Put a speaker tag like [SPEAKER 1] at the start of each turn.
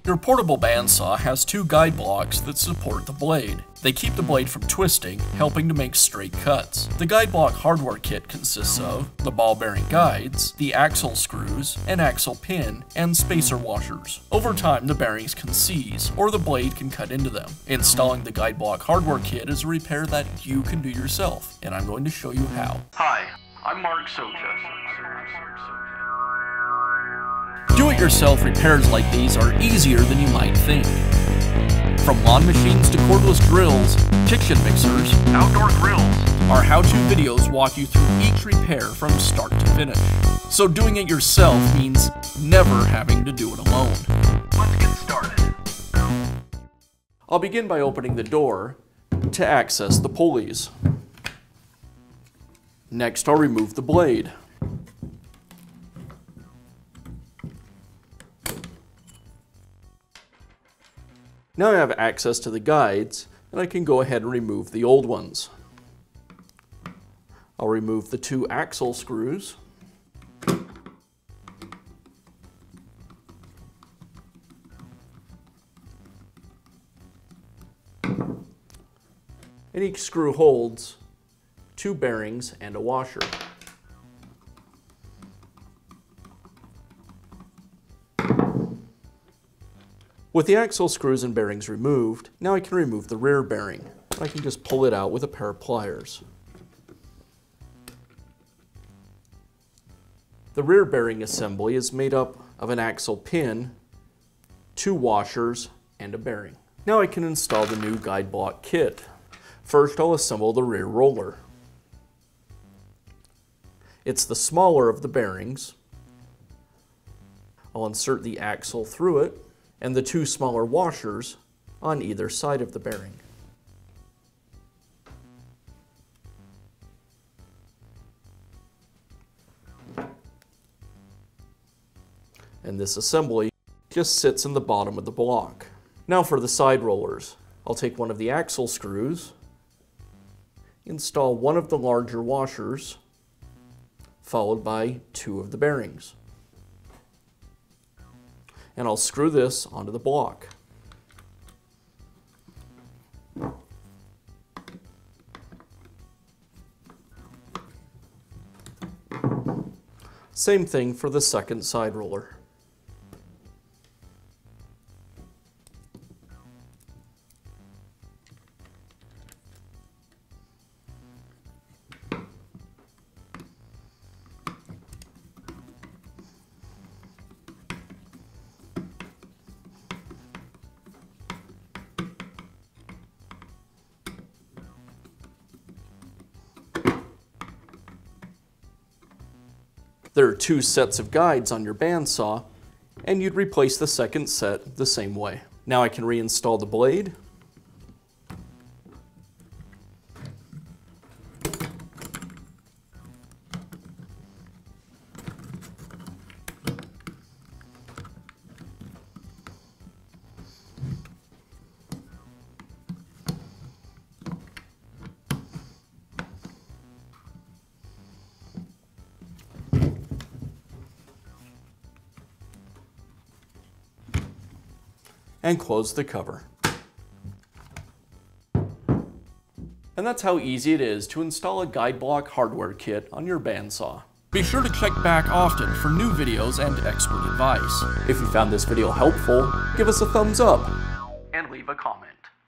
[SPEAKER 1] Your portable bandsaw has two guide blocks that support the blade. They keep the blade from twisting, helping to make straight cuts. The guide block hardware kit consists of the ball bearing guides, the axle screws, an axle pin, and spacer washers. Over time, the bearings can seize, or the blade can cut into them. Installing the guide block hardware kit is a repair that you can do yourself, and I'm going to show you how. Hi, I'm Mark Socha. Do-it-yourself repairs like these are easier than you might think. From lawn machines to cordless drills, kitchen mixers, outdoor grills, our how-to videos walk you through each repair from start to finish. So doing it yourself means never having to do it alone. Let's get started. I'll begin by opening the door to access the pulleys. Next, I'll remove the blade. Now I have access to the guides, and I can go ahead and remove the old ones. I'll remove the two axle screws. And each screw holds two bearings and a washer. With the axle screws and bearings removed, now I can remove the rear bearing. I can just pull it out with a pair of pliers. The rear bearing assembly is made up of an axle pin, two washers, and a bearing. Now I can install the new guide block kit. First, I'll assemble the rear roller. It's the smaller of the bearings. I'll insert the axle through it, and the two smaller washers on either side of the bearing. And this assembly just sits in the bottom of the block. Now for the side rollers. I'll take one of the axle screws, install one of the larger washers, followed by two of the bearings. And I'll screw this onto the block. Same thing for the second side roller. There are two sets of guides on your bandsaw, and you'd replace the second set the same way. Now I can reinstall the blade. And close the cover. And that's how easy it is to install a guide block hardware kit on your bandsaw. Be sure to check back often for new videos and expert advice. If you found this video helpful, give us a thumbs up and leave a comment.